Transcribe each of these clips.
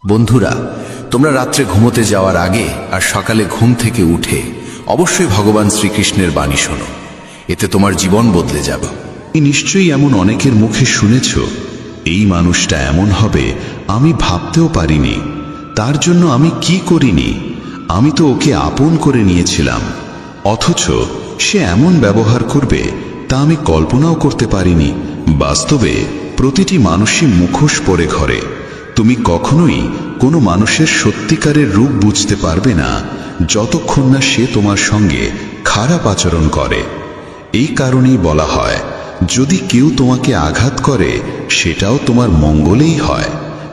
বন্ধুরা, তোমরা রাত্রে ঘুমোতে যাওয়ার আগে আর সকালে ঘুম থেকে উঠে অবশ্যই ভগবান শ্রীকৃষ্ণের বাণী শোনো। এতে তোমার জীবন বদলে যাবে। নিশ্চয়ই এমন অনেকের মুখে শুনেছ, এই মানুষটা এমন হবে আমি ভাবতেও পারিনি, তার জন্য আমি কি করিনি, আমি তো ওকে আপন করে নিয়েছিলাম, অথচ সে এমন ব্যবহার করবে তা আমি কল্পনাও করতে পারিনি। বাস্তবে প্রতিটি মানুষই মুখোশ পরে ঘরে। তুমি কখনোই কোনো মানুষের সত্যিকারের রূপ বুঝতে পারবে না যতক্ষণ না সে তোমার সঙ্গে খারাপ আচরণ করে। এই কারণেই বলা হয়, যদি কেউ তোমাকে আঘাত করে সেটাও তোমার মঙ্গলেই হয়,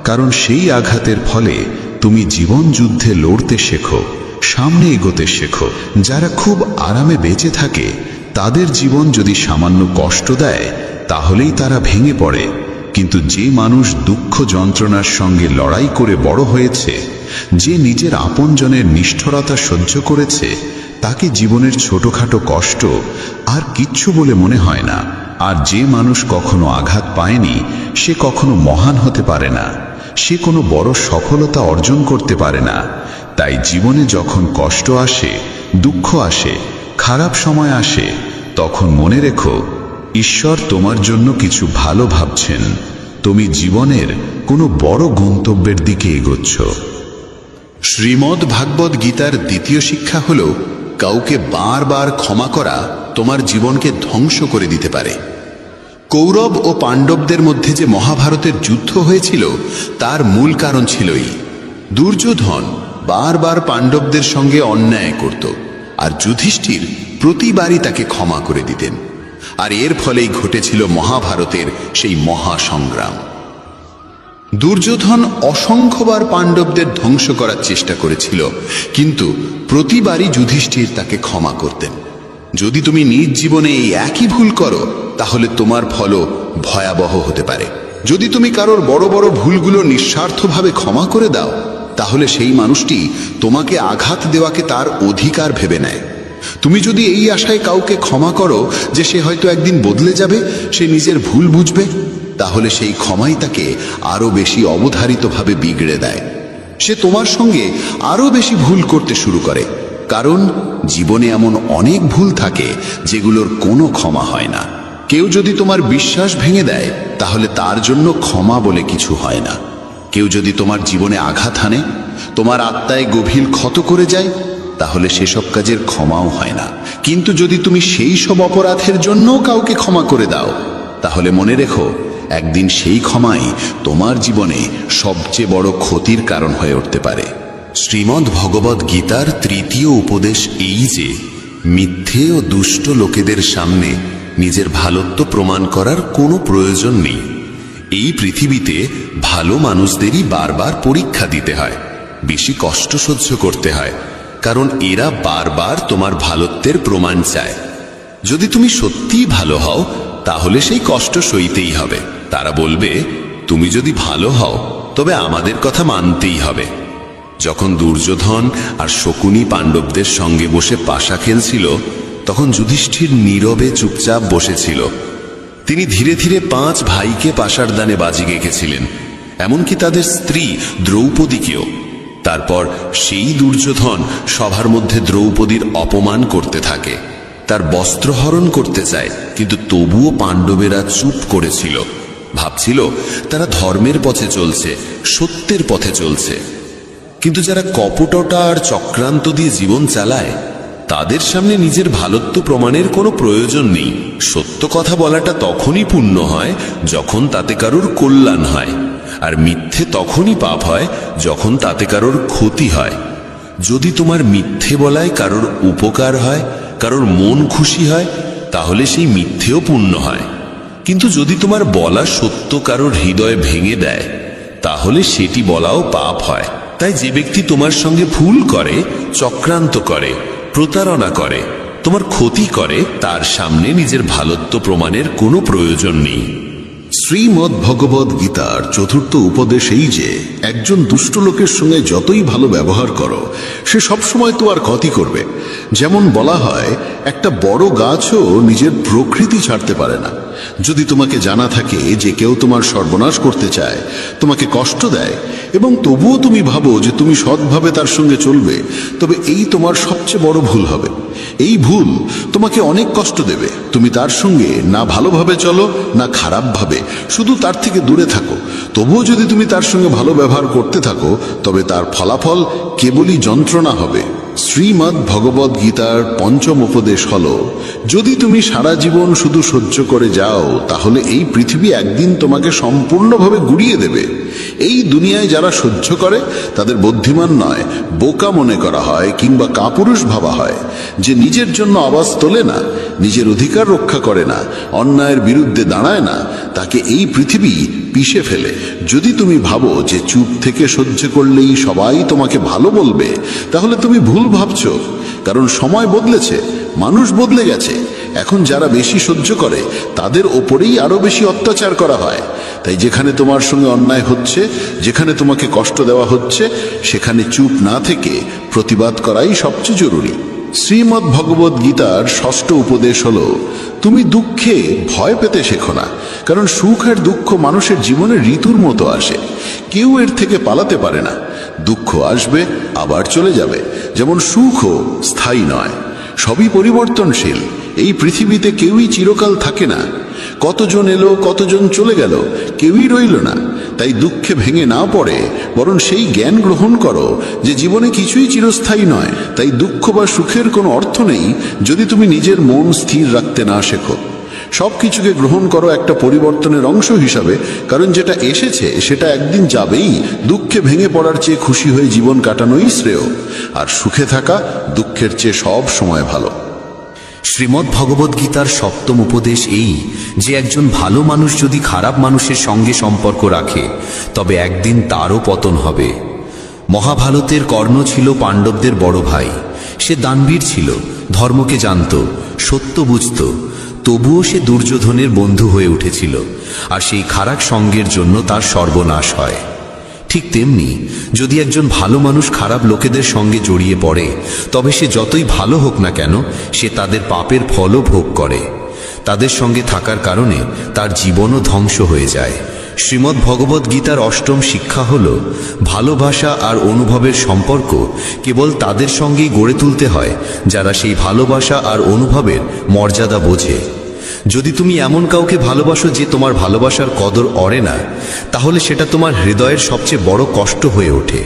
কারণ সেই আঘাতের ফলে তুমি জীবন যুদ্ধে লড়তে শেখো, সামনে এগোতে শেখো। যারা খুব আরামে বেঁচে থাকে তাদের জীবন যদি সামান্য কষ্ট দেয় তাহলেই তারা ভেঙে পড়ে, কিন্তু যে মানুষ দুঃখ যন্ত্রণার সঙ্গে লড়াই করে বড় হয়েছে, যে নিজের আপনজনের নিষ্ঠুরতা সহ্য করেছে, তাকে জীবনের ছোটখাটো কষ্ট আর কিচ্ছু বলে মনে হয় না। আর যে মানুষ কখনো আঘাত পায়নি সে কখনো মহান হতে পারে না, সে কোনো বড় সফলতা অর্জন করতে পারে না। তাই জীবনে যখন কষ্ট আসে, দুঃখ আসে, খারাপ সময় আসে, তখন মনে রেখো ঈশ্বর তোমার জন্য কিছু ভালো ভাবছেন। তুমি জীবনের কোনো বড় গন্তব্যের দিকে এগোচ্ছ। শ্রীমদ্ ভাগবত গীতার দ্বিতীয় শিক্ষা হল, কাউকে বারবার ক্ষমা করা তোমার জীবনকে ধ্বংস করে দিতে পারে। কৌরব ও পাণ্ডবদের মধ্যে যে মহাভারতের যুদ্ধ হয়েছিল তার মূল কারণ ছিলই দুর্যোধন বারবার পাণ্ডবদের সঙ্গে অন্যায় করত, আর যুধিষ্ঠির প্রতিবারই তাকে ক্ষমা করে দিতেন। আর এর ফলেই ঘটেছিল মহাভারতের সেই মহাসংগ্রাম। দুর্যোধন অসংখ্যবার পাণ্ডবদের ধ্বংস করার চেষ্টা করেছিল, কিন্তু প্রতিবারই যুধিষ্ঠির তাকে ক্ষমা করতেন। যদি তুমি নিজ জীবনে এই একই ভুল করো তাহলে তোমার ফলও ভয়াবহ হতে পারে। যদি তুমি কারোর বড় বড় ভুলগুলো নিঃস্বার্থভাবে ক্ষমা করে দাও তাহলে সেই মানুষটি তোমাকে আঘাত দেওয়াকে তার অধিকার ভেবে নেয়। তুমি যদি এই আশায় কাউকে ক্ষমা করো যে সে হয়তো একদিন বদলে যাবে, সে নিজের ভুল বুঝবে, তাহলে সেই ক্ষমাই তাকে আরো বেশি অবধারিতভাবে বিগড়ে দেয়। সে তোমার সঙ্গে আরো বেশি ভুল করতে শুরু করে, কারণ জীবনে এমন অনেক ভুল থাকে যেগুলোর কোনো ক্ষমা হয় না। কেউ যদি তোমার বিশ্বাস ভেঙে দেয় তাহলে তার জন্য ক্ষমা বলে কিছু হয় না। কেউ যদি তোমার জীবনে আঘাত হানে, তোমার আত্মায় গভীর ক্ষত করে যায়, তাহলে সেসব কাজের ক্ষমাও হয় না। কিন্তু যদি তুমি সেই সব অপরাধের জন্য কাউকে ক্ষমা করে দাও তাহলে মনে রেখো, একদিন সেই ক্ষমাই তোমার জীবনে সবচেয়ে বড় ক্ষতির কারণ হয়ে উঠতে পারে। শ্রীমদ্ ভগবত গীতার তৃতীয় উপদেশ এই যে, মিথ্যে ও দুষ্ট লোকেদের সামনে নিজের ভালোত্ব প্রমাণ করার কোনো প্রয়োজন নেই। এই পৃথিবীতে ভালো মানুষদেরই বারবার পরীক্ষা দিতে হয়, বেশি কষ্ট সহ্য করতে হয়, কারণ এরা বারবার তোমার ভালোত্বের প্রমাণ চায়। যদি তুমি সত্যিই ভালো হও তাহলে সেই কষ্ট সইতেই হবে। তারা বলবে, তুমি যদি ভালো হও তবে আমাদের কথা মানতেই হবে। যখন দুর্যোধন আর শকুনি পাণ্ডবদের সঙ্গে বসে পাশা খেলছিল, তখন যুধিষ্ঠির নীরবে চুপচাপ বসেছিল। তিনি ধীরে ধীরে 5 ভাইকে পাশার দানে বাজি গেঁথেছিলেন, এমনকি তাদের স্ত্রী দ্রৌপদীকেও। তারপর সেই দুর্যোধন সভার মধ্যে দ্রৌপদীর অপমান করতে থাকে, তার বস্ত্রহরণ করতে চায়, কিন্তু তবুও পাণ্ডবেরা চুপ করেছিল। ভাবছিল তারা ধর্মের পথে চলছে, সত্যের পথে চলছে। কিন্তু যারা কপটতা আর চক্রান্ত দিয়ে জীবন চালায়, তাদের সামনে নিজের ভালোত্ব প্রমাণের কোনো প্রয়োজন নেই। সত্য কথা বলাটা তখনই পুণ্য হয় যখন তাতে কারোর কল্যাণ হয়, আর মিথ্যে তখনই পাপ হয় যখন তাতে কারোর ক্ষতি হয়। যদি তোমার মিথ্যে বলায় কারোর উপকার হয়, কারোর মন খুশি হয়, তাহলে সেই মিথ্যেও পুণ্য হয়। কিন্তু যদি তোমার বলা সত্য কারোর হৃদয় ভেঙে দেয়, তাহলে সেটি বলাও পাপ হয়। তাই যে ব্যক্তি তোমার সঙ্গে ভুল করে, চক্রান্ত করে, প্রতারণা করে, তোমার ক্ষতি করে, তার সামনে নিজের ভালোত্ব প্রমাণের কোনো প্রয়োজন নেই। শ্রীমদ্ ভগবত গীতার চতুর্থ উপদেশ এই যে, একজন দুষ্ট লোকের সঙ্গে যতই ভালো ব্যবহার করো সে সবসময় তোমার ক্ষতি করবে। যেমন বলা হয়, একটা বড় গাছও নিজের প্রকৃতি ছাড়তে পারে না। যদি তোমাকে জানা থাকে যে কেউ তোমার সর্বনাশ করতে চায়, তোমাকে কষ্ট দেয়, এবং তবুও তুমি ভাবো যে তুমি সৎভাবে তার সঙ্গে চলবে, তবে এই তোমার সবচেয়ে বড় ভুল হবে। এই ভুল তোমাকে অনেক কষ্ট দেবে। তুমি তার সঙ্গে না ভালোভাবে চলো না খারাপভাবে, শুধু তার থেকে দূরে থাকো। তবুও যদি তুমি তার সঙ্গে ভালো ব্যবহার করতে থাকো, তবে তার ফলাফল কেবলই যন্ত্রণা হবে। শ্রীমদ্ ভগবদ গীতার পঞ্চম উপদেশ হল, যদি তুমি সারা জীবন শুধু সহ্য করে যাও, তাহলে এই পৃথিবী একদিন তোমাকে সম্পূর্ণভাবে গুড়িয়ে দেবে। এই দুনিয়ায় যারা সহ্য করে তাদের বুদ্ধিমান নয়, বোকা মনে করা হয় কিংবা কাপুরুষ ভাবা হয়। যে নিজের জন্য আওয়াজ তোলে না, নিজের অধিকার রক্ষা করে না, অন্যায়ের বিরুদ্ধে দাঁড়ায় না, তাকে এই পৃথিবী পিষে ফেলে। যদি তুমি ভাবো যে চুপ থেকে সহ্য করলেই সবাই তোমাকে ভালো বলবে, তাহলে তুমি ভুল ভাবছো। কারণ সময় বদলেছে, মানুষ বদলে গেছে। এখন যারা বেশি সহ্য করে তাদের ওপরেই আরো বেশি অত্যাচার করা হয়। তাই যেখানে তোমার সঙ্গে অন্যায় হচ্ছে, যেখানে তোমাকে কষ্ট দেওয়া হচ্ছে, সেখানে চুপ না থেকে প্রতিবাদ করাই সবচেয়ে জরুরি। শ্রীমদ্ ভগবদ গীতার ষষ্ঠ উপদেশ হল, তুমি দুঃখে ভয় পেতে শেখো না। কারণ সুখ আর দুঃখ মানুষের জীবনে ঋতুর মতো আসে, কেউ এর থেকে পালাতে পারে না। দুঃখ আসবে আবার চলে যাবে, যেমন সুখও স্থায়ী নয়, সবই পরিবর্তনশীল। এই পৃথিবীতে কেউই চিরকাল থাকে না। কতজন এলো, কতজন চলে গেল, কেউই রইল না। তাই দুঃখে ভেঙে না পড়ে বরং সেই জ্ঞান গ্রহণ করো যে জীবনে কিছুই চিরস্থায়ী নয়। তাই দুঃখ বা সুখের কোনো অর্থ নেই যদি তুমি নিজের মন স্থির রাখতে না শেখো। সবকিছুকে গ্রহণ করো একটা পরিবর্তনের অংশ হিসাবে, কারণ যেটা এসেছে সেটা একদিন যাবেই। দুঃখে ভেঙে পড়ার চেয়ে খুশি হয়ে জীবন কাটানোই শ্রেয়, আর সুখে থাকা দুঃখের চেয়ে সব সময় ভালো। শ্রীমদ্ ভগবদ গীতার সপ্তম উপদেশ এই যে একজন ভালো মানুষ যদি খারাপ মানুষের সঙ্গে সম্পর্ক রাখে, তবে একদিন তারও পতন হবে। মহাভারতের কর্ণ ছিল পাণ্ডবদের বড় ভাই। সে দানবীর ছিল, ধর্মকে জানত, সত্য বুঝত। তবুও সে দুর্যোধনের বন্ধু হয়ে উঠেছিল, আর সেই খারাপ সঙ্গের জন্য তার সর্বনাশ হয়। ঠিক তেমনি যদি একজন ভালো মানুষ খারাপ লোকেদের সঙ্গে জড়িয়ে পড়ে, তবে সে যতই ভালো হোক না কেন, সে তাদের পাপের ফলও ভোগ করে। তাদের সঙ্গে থাকার কারণে তার জীবনও ধ্বংস হয়ে যায়। শ্রীমদ্ ভগবদ গীতার অষ্টম শিক্ষা হল, ভালোবাসা আর অনুভবের সম্পর্ক কেবল তাদের সঙ্গেই গড়ে তুলতে হয় যারা সেই ভালোবাসা আর অনুভবের মর্যাদা বোঝে। যদি তুমি এমন কাউকে ভালোবাসো যে তোমার ভালোবাসার কদর অরে না, তাহলে সেটা তোমার হৃদয়ের সবচেয়ে বড় কষ্ট হয়ে ওঠে।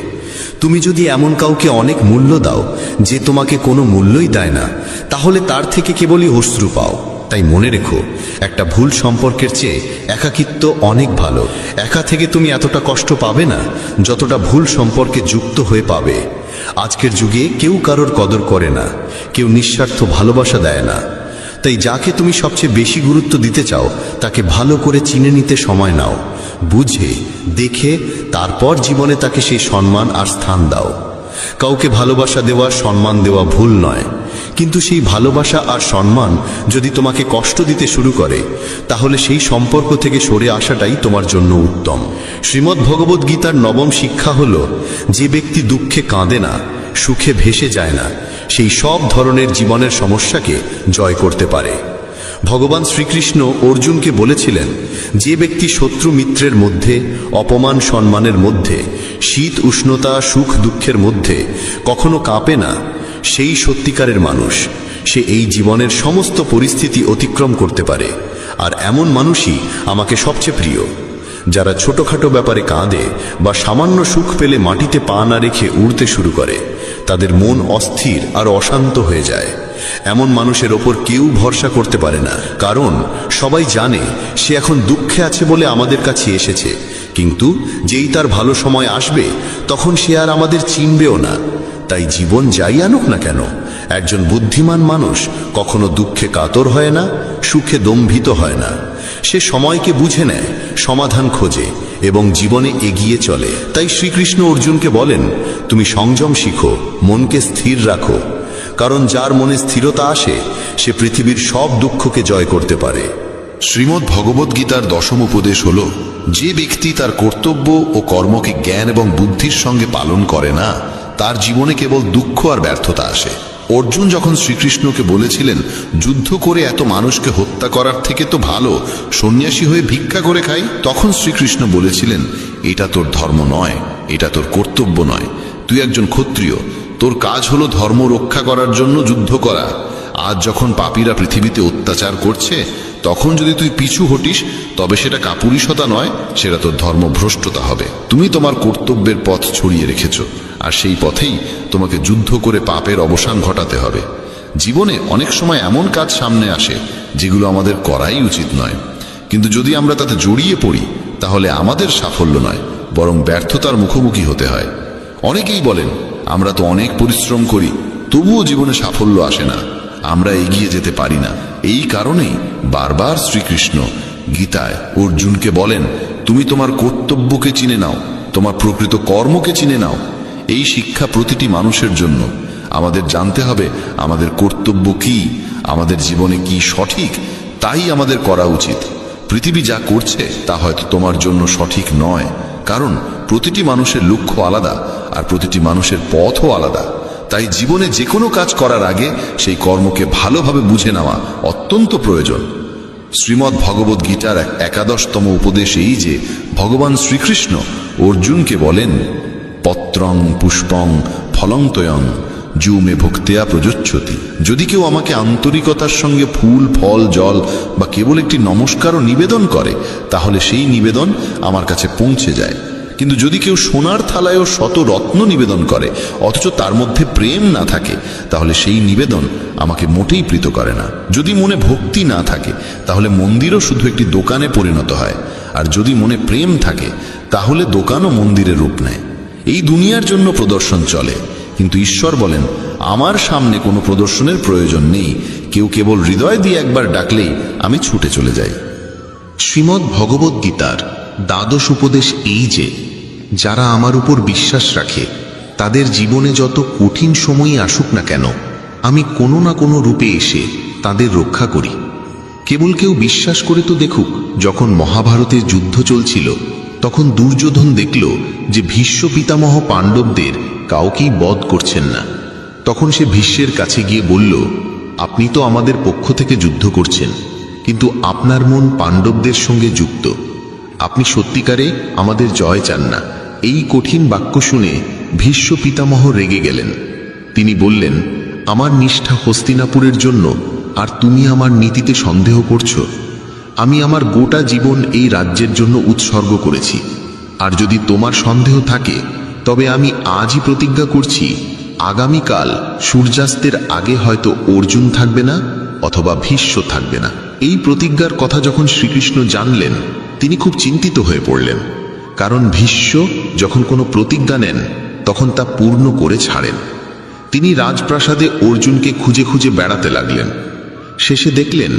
তুমি যদি এমন কাউকে অনেক মূল্য দাও যে তোমাকে কোনো মূল্যই দেয় না, তাহলে তার থেকে কেবলই অশ্রু পাও। তাই মনে রেখো, একটা ভুল সম্পর্কের চেয়ে একাকিত্ব অনেক ভালো। একা থেকে তুমি এতটা কষ্ট পাবে না যতটা ভুল সম্পর্কে যুক্ত হয়ে পাবে। আজকের যুগে কেউ কারোর কদর করে না, কেউ নিঃস্বার্থ ভালোবাসা দেয় না। তাই যাকে তুমি সবচেয়ে বেশি গুরুত্ব দিতে চাও, তাকে ভালো করে চিনে নিতে সময় নাও, বুঝে দেখে তারপর জীবনে তাকে সেই সম্মান আর স্থান দাও। কাউকে ভালোবাসা দেওয়া, সম্মান দেওয়া ভুল নয়, কিন্তু সেই ভালোবাসা আর সম্মান যদি তোমাকে কষ্ট দিতে শুরু করে, তাহলে সেই সম্পর্ক থেকে সরে আসাটাই তোমার জন্য উত্তম। শ্রীমদ্ ভগবদ গীতার নবম শিক্ষা হল, যে ব্যক্তি দুঃখে কাঁদে না, সুখে ভেসে যায় না, সেই সব ধরনের জীবনের সমস্যাকে জয় করতে পারে। ভগবান শ্রীকৃষ্ণ অর্জুনকে বলেছিলেন, যে ব্যক্তি শত্রু মিত্রের মধ্যে, অপমান সম্মানের মধ্যে, শীত উষ্ণতা সুখ দুঃখের মধ্যে কখনো কাঁপে না, সেই সত্যিকারের মানুষ। সে এই জীবনের সমস্ত পরিস্থিতি অতিক্রম করতে পারে। আর এমন মানুষই আমাকে সবচেয়ে প্রিয়। যারা ছোটখাটো ব্যাপারে কাঁদে বা সামান্য সুখ পেলে মাটিতে পা না রেখে উড়তে শুরু করে, তাদের মন অস্থির আর অশান্ত হয়ে যায়। এমন মানুষের ওপর কেউ ভরসা করতে পারে না, কারণ সবাই জানে সে এখন দুঃখে আছে বলে আমাদের কাছে এসেছে, কিন্তু যেই তার ভালো সময় আসবে তখন সে আর আমাদের চিনবেও না। তাই জীবন যাই আনুক না কেন, একজন বুদ্ধিমান মানুষ কখনো দুঃখে কাতর হয় না, সুখে দম্ভিত হয় না। সে সময়কে বুঝে নেয়, সমাধান খোঁজে এবং জীবনে এগিয়ে চলে। তাই শ্রীকৃষ্ণ অর্জুনকে বলেন, তুমি সংযম শিখো, মনকে স্থির রাখো, কারণ যার মনে স্থিরতা আসে সে পৃথিবীর সব দুঃখকে জয় করতে পারে। শ্রীমদ্ ভগবদ গীতার দশম উপদেশ হল, যে ব্যক্তি তার কর্তব্য ও কর্মকে জ্ঞান এবং বুদ্ধির সঙ্গে পালন করে না, তার জীবনে কেবল দুঃখ আর ব্যর্থতা আসে। অর্জুন যখন শ্রীকৃষ্ণকে বলেছিলেন, যুদ্ধ করে এত মানুষকে হত্যা করার থেকে তো ভালো সন্ন্যাসী হয়ে ভিক্ষা করে খাই, তখন শ্রীকৃষ্ণ বলেছিলেন, এটা তোর ধর্ম নয়, এটা তোর কর্তব্য নয়। তুই একজন ক্ষত্রিয়, তোর কাজ হলো ধর্ম রক্ষা করার জন্য যুদ্ধ করা। আজ যখন পাপীরা পৃথিবীতে অত্যাচার করছে, তখন যদি তুই পিছু হটিস, তবে সেটা কাপুরুষতা নয়, সেটা তোর ধর্মভ্রষ্টতা হবে। তুমি তোমার কর্তব্যের পথ ছড়িয়ে রেখেছ, আর সেই পথেই তোমাকে যুদ্ধ করে পাপের অবসান ঘটাতে হবে। জীবনে অনেক সময় এমন কাজ সামনে আসে যেগুলো আমাদের করাই উচিত নয়, কিন্তু যদি আমরা তাতে জড়িয়ে পড়ি, তাহলে আমাদের সাফল্য নয়, বরং ব্যর্থতার মুখোমুখি হতে হয়। অনেকেই বলেন, আমরা তো অনেক পরিশ্রম করি, তবুও জীবনে সাফল্য আসে না, আমরা এগিয়ে যেতে পারি না। এই কারণেই বারবার শ্রীকৃষ্ণ গীতায় অর্জুনকে বলেন, তুমি তোমার কর্তব্যকে চিনে নাও, তোমার প্রকৃত কর্মকে চিনে নাও। এই শিক্ষা প্রতিটি মানুষের জন্য। আমাদের জানতে হবে আমাদের কর্তব্য কি, আমাদের জীবনে কি সঠিক, তাই আমাদের করা উচিত। পৃথিবী যা করছে তা হয়তো তোমার জন্য সঠিক নয়, কারণ প্রতিটি মানুষের লক্ষ্য আলাদা, আর প্রতিটি মানুষের পথও আলাদা। তাই জীবনে যে কোনো কাজ করার আগে সেই কর্মকে ভালোভাবে বুঝে নেওয়া অত্যন্ত প্রয়োজন। শ্রীমদ্ ভগবদ্ গীতার 11তম উপদেশ এই যে ভগবান শ্রীকৃষ্ণ অর্জুনকে বলেন, পত্রং পুষ্পং ফলং তয়ং যু মে ভক্তেয়া প্রযোচ্ছতি। যদি কেউ আমাকে আন্তরিকতার সঙ্গে ফুল, ফল, জল বা কেবল একটি নমস্কারও নিবেদন করে, তাহলে সেই নিবেদন আমার কাছে পৌঁছে যায়। কিন্তু যদি কেউ সোনার থালায়ও শত রত্ন নিবেদন করে, অথচ তার মধ্যে প্রেম না থাকে, তাহলে সেই নিবেদন আমাকে মোটেই প্রীত করে না। যদি মনে ভক্তি না থাকে, তাহলে মন্দিরও শুধু একটি দোকানে পরিণত হয়, আর যদি মনে প্রেম থাকে, তাহলে দোকানও মন্দিরের রূপ নেয়। এই দুনিয়ার জন্য প্রদর্শন চলে, কিন্তু ঈশ্বর বলেন, আমার সামনে কোনো প্রদর্শনের প্রয়োজন নেই। কেউ কেবল হৃদয় দিয়ে একবার ডাকলেই আমি ছুটে চলে যাই। শ্রীমদ্ ভগবদ্ গীতার 12 উপদেশ এই যে, যারা আমার উপর বিশ্বাস রাখে, তাদের জীবনে যত কঠিন সময়ই আসুক না কেন, আমি কোনো না কোনো রূপে এসে তাদের রক্ষা করি। কেবল কেউ বিশ্বাস করে তো দেখুক। যখন মহাভারতের যুদ্ধ চলছিল, তখন দুর্যোধন দেখল যে ভীষ্ম পিতামহ পাণ্ডবদের কাউকেই বধ করছেন না। তখন সে ভীষ্মের কাছে গিয়ে বলল, আপনি তো আমাদের পক্ষ থেকে যুদ্ধ করছেন, কিন্তু আপনার মন পাণ্ডবদের সঙ্গে যুক্ত। আপনি সত্যিকারে আমাদের জয় চান না। এই কঠিন বাক্য শুনে ভীষ্ম পিতামহ রেগে গেলেন। তিনি বললেন, আমার নিষ্ঠা হস্তিনাপুরের জন্য, আর তুমি আমার নীতিতে সন্দেহ করছো? আমি আমার গোটা জীবন এই রাজ্যের জন্য উৎসর্গ করেছি, আর যদি তোমার সন্দেহ থাকে, তবে আমি আজই প্রতিজ্ঞা করছি, আগামীকাল সূর্যাস্তের আগে হয়তো অর্জুন থাকবে না, অথবা ভীষ্ম থাকবে না। এই প্রতিজ্ঞার কথা যখন শ্রীকৃষ্ণ জানলেন, তিনি খুব চিন্তিত হয়ে পড়লেন, কারণ ভীষ্ম যখন কোনো প্রতিজ্ঞা নেন, তখন তা পূর্ণ করে ছাড়েন। তিনি রাজপ্রাসাদে অর্জুনকে খুঁজে খুঁজে বেড়াতে লাগলেন। শেষে দেখলেন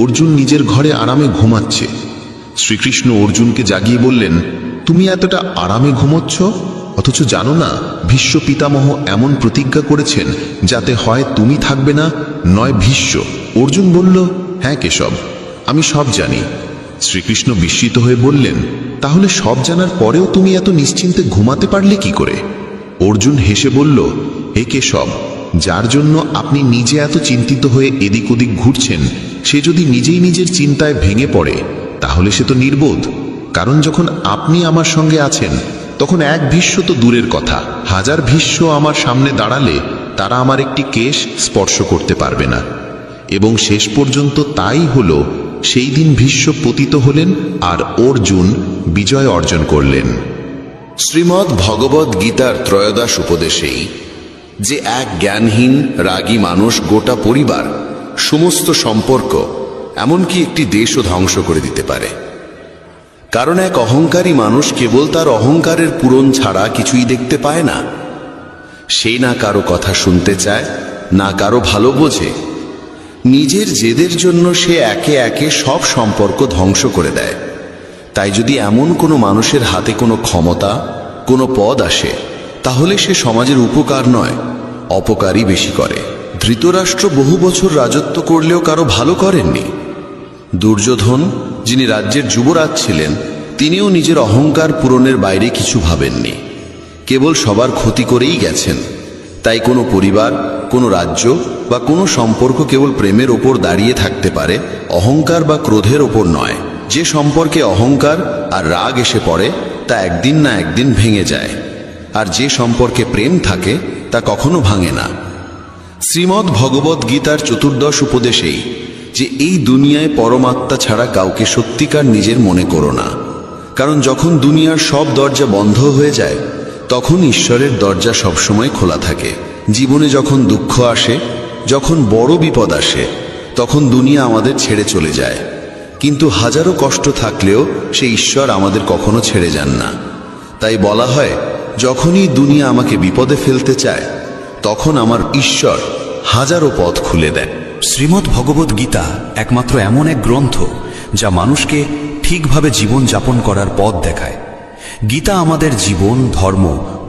অর্জুন নিজের ঘরে আরামে ঘুমাচ্ছে। শ্রীকৃষ্ণ অর্জুনকে জাগিয়ে বললেন, তুমি এতটা আরামে ঘুমোচ্ছ, অথচ জানো না ভীষ্ম পিতামহ এমন প্রতিজ্ঞা করেছেন যাতে হয় তুমি থাকবে না, নয় ভীষ্ম। অর্জুন বলল, হ্যাঁ কেশব, আমি সব জানি। শ্রীকৃষ্ণ বিস্মিত হয়ে বললেন, তাহলে সব জানার পরেও তুমি এত নিশ্চিন্তে ঘুমাতে পারলে কি করে? অর্জুন হেসে বলল, হে কেশব, যার জন্য আপনি নিজে এত চিন্তিত হয়ে এদিক ওদিক ঘুরছেন, সে যদি নিজেই নিজের চিন্তায় ভেঙে পড়ে, তাহলে সে তো নির্বোধ। কারণ যখন আপনি আমার সঙ্গে আছেন, তখন এক ভীষ্ম তো দূরের কথা, 1000 ভীষ্ম আমার সামনে দাঁড়ালে তারা আমার একটি কেশ স্পর্শ করতে পারবে না। এবং শেষ পর্যন্ত তাই হলো। সেই দিন ভীষ্ম পতিত হলেন, আর অর্জুন বিজয় অর্জন করলেন। শ্রীমদ্ ভগবদ্ গীতার 13 উপদেশেই যে এক জ্ঞানহীন রাগী মানুষ গোটা পরিবার, সমস্ত সম্পর্ক, এমনকি একটি দেশও ধ্বংস করে দিতে পারে। কারণ এক অহংকারী মানুষ কেবল তার অহংকারের পূরণ ছাড়া কিছুই দেখতে পায় না। সে না কারো কথা শুনতে চায়, না কারো ভালো বোঝে। নিজের জেদের জন্য সে একে একে সব সম্পর্ক ধ্বংস করে দেয়। তাই যদি এমন কোনো মানুষের হাতে কোনো ক্ষমতা, কোনো পদ আসে, তাহলে সে সমাজের উপকার নয়, অপকারই বেশি করে। ধৃতরাষ্ট্র বহু বছর রাজত্ব করলেও কারো ভালো করেননি। দুর্যোধন, যিনি রাজ্যের যুবরাজ ছিলেন, তিনিও নিজের অহংকার পূরণের বাইরে কিছু ভাবেননি, কেবল সবার ক্ষতি করেই গেছেন। তাই কোনো পরিবার, কোনো রাজ্য বা কোনো সম্পর্ক কেবল প্রেমের ওপর দাঁড়িয়ে থাকতে পারে, অহংকার বা ক্রোধের ওপর নয়। যে সম্পর্কে অহংকার আর রাগ এসে পড়ে তা একদিন না একদিন ভেঙে যায়, আর যে সম্পর্কে প্রেম থাকে তা কখনো ভাঙে না। শ্রীমদ্ ভগবদ্ গীতার 14 উপদেশেই যে এই দুনিয়ায় পরমাত্মা ছাড়া কাউকে সত্যিকার নিজের মনে করো না, কারণ যখন দুনিয়ার সব দরজা বন্ধ হয়ে যায় তখন ঈশ্বরের দরজা সবসময় খোলা থাকে। জীবনে যখন দুঃখ আসে, যখন বড় বিপদ আসে, তখন দুনিয়া আমাদের ছেড়ে চলে যায়, কিন্তু হাজারো কষ্ট থাকলেও সে ঈশ্বর আমাদের কখনো ছেড়ে যান না। তাই বলা হয়, যখনই দুনিয়া আমাকে বিপদে ফেলতে চায় তখন আমার ঈশ্বর হাজারো পথ খুলে দেন। শ্রীমদ্ ভগবদ্ গীতা একমাত্র এমন এক গ্রন্থ যা মানুষকে ঠিকভাবে জীবন যাপন করার পথ দেখায়। গীতা আমাদের জীবন, ধর্ম,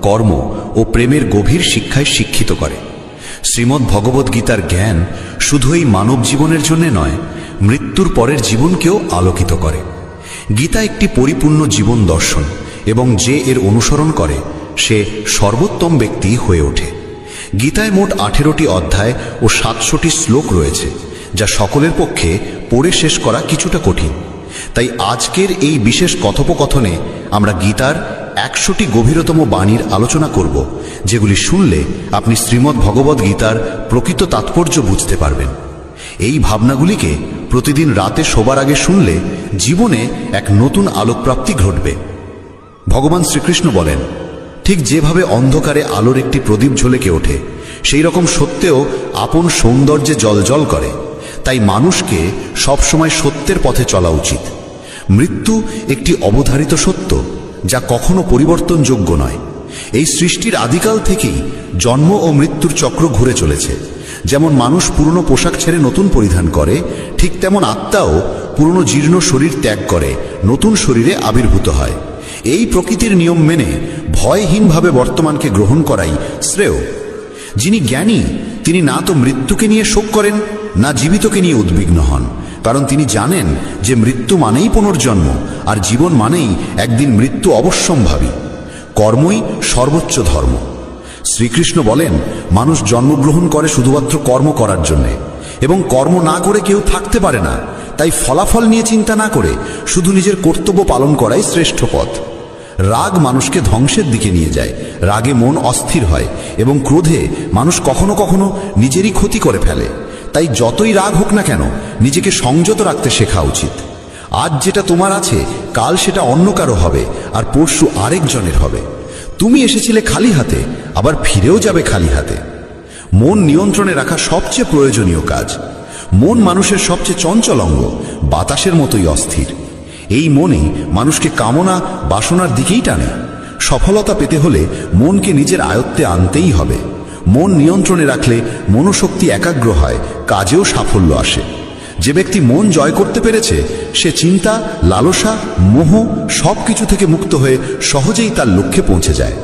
কর্ম ও প্রেমের গভীর শিক্ষায় শিক্ষিত করে। শ্রীমদ্ ভগবদ্ গীতার জ্ঞান শুধু এই মানব জীবনের জন্য নয়, মৃত্যুর পরের জীবনকেও আলোকিত করে। গীতা একটি পরিপূর্ণ জীবন দর্শন, এবং যে এর অনুসরণ করে সে সর্বোত্তম ব্যক্তি হয়ে ওঠে। গীতায় মোট 18টি অধ্যায় ও 700টি শ্লোক রয়েছে, যা সকলের পক্ষে পড়ে শেষ করা কিছুটা কঠিন। তাই আজকের এই বিশেষ কথোপকথনে আমরা গীতার 100টি গভীরতম বাণীর আলোচনা করব, যেগুলি শুনলে আপনি শ্রীমদ্ ভগবদ্ গীতার প্রকৃত তাৎপর্য বুঝতে পারবেন। এই ভাবনাগুলিকে প্রতিদিন রাতে শোবার আগে শুনলে জীবনে এক নতুন আলোকপ্রাপ্তি ঘটবে। ভগবান শ্রীকৃষ্ণ বলেন, ঠিক যেভাবে অন্ধকারে আলোর একটি প্রদীপ ঝলকে ওঠে, সেই রকম সত্যেও আপন সৌন্দর্যে জ্বলজ্বল করে। তাই মানুষকে সবসময় সত্যের পথে চলা উচিত। মৃত্যু একটি অবধারিত সত্য, যা কখনো পরিবর্তনযোগ্য নয়। এই সৃষ্টির আদিকাল থেকেই জন্ম ও মৃত্যুর চক্র ঘুরে চলেছে। যেমন মানুষ পুরনো পোশাক ছেড়ে নতুন পরিধান করে, ঠিক তেমন আত্মাও পুরনো জীর্ণ শরীর ত্যাগ করে নতুন শরীরে আবির্ভূত হয়। এই প্রকৃতির নিয়ম মেনে ভয়হীনভাবে বর্তমানকে গ্রহণ করাই শ্রেয়। যিনি জ্ঞানী তিনি না তো মৃত্যুকে নিয়ে শোক করেন, না জীবিতকে নিয়ে উদ্বিগ্ন হন, কারণ তিনি জানেন যে মৃত্যু মানেই পুনর্জন্ম, আর জীবন মানেই একদিন মৃত্যু অবশ্যম্ভাবী। কর্মই সর্বোচ্চ ধর্ম। শ্রীকৃষ্ণ বলেন, মানুষ জন্মগ্রহণ করে শুধুমাত্র কর্ম করার জন্যে, এবং কর্ম না করে কেউ থাকতে পারে না। তাই ফলাফল নিয়ে চিন্তা না করে শুধু নিজের কর্তব্য পালন করাই শ্রেষ্ঠ পথ। রাগ মানুষকে ধ্বংসের দিকে নিয়ে যায়। রাগে মন অস্থির হয়, এবং ক্রোধে মানুষ কখনো কখনো নিজেরই ক্ষতি করে ফেলে। তাই যতই রাগ হোক না কেন, নিজেকে সংযত রাখতে শেখা উচিত। আজ যেটা তোমার আছে, কাল সেটা অন্য কারো হবে, আর পরশু আরেকজনের হবে। তুমি এসেছিলে খালি হাতে, আবার ফিরেও যাবে খালি হাতে। মন নিয়ন্ত্রণে রাখা সবচেয়ে প্রয়োজনীয় কাজ। মন মানুষের সবচেয়ে চঞ্চল অঙ্গ, বাতাসের মতোই অস্থির। এই মনই মানুষকে কামনা, বাসনার দিকেই টানে। সফলতা পেতে হলে মনকে নিজের আয়ত্তে আনতেই হবে। মন নিয়ন্ত্রণে রাখলে মনোশক্তি একাগ্র হয়, কাজেও সাফল্য আসে। যে ব্যক্তি মন জয় করতে পেরেছে, সে চিন্তা, লালসা, মোহ সবকিছু থেকে মুক্ত হয়ে সহজেই তার লক্ষ্যে পৌঁছে যায়।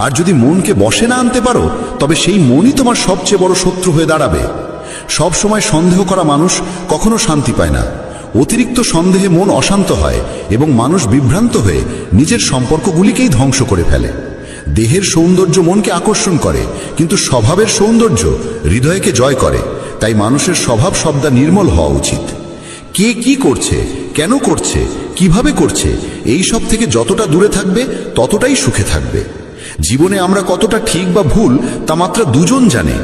আর যদি মনকে বশে না আনতে পারো, তবে সেই মনই তোমার সবচেয়ে বড় শত্রু হয়ে দাঁড়াবে। সব সময় সন্দেহ করা মানুষ কখনো শান্তি পায় না। অতিরিক্ত সন্দেহে মন অশান্ত হয়, এবং মানুষ বিভ্রান্ত হয়ে নিজের সম্পর্কগুলিকেই ধ্বংস করে ফেলে। দেহের সৌন্দর্য মনকে আকর্ষণ করে, কিন্তু স্বভাবের সৌন্দর্য হৃদয়কে জয় করে। তাই মানুষের স্বভাব সবদা নির্মল হওয়া উচিত। কে কি করছে, কেন করছে, কিভাবে করছে, এই সব থেকে যতটা দূরে থাকবে ততটাই সুখে থাকবে। জীবনে আমরা কতটা ঠিক বা ভুল তা মাত্র দুজন জানে,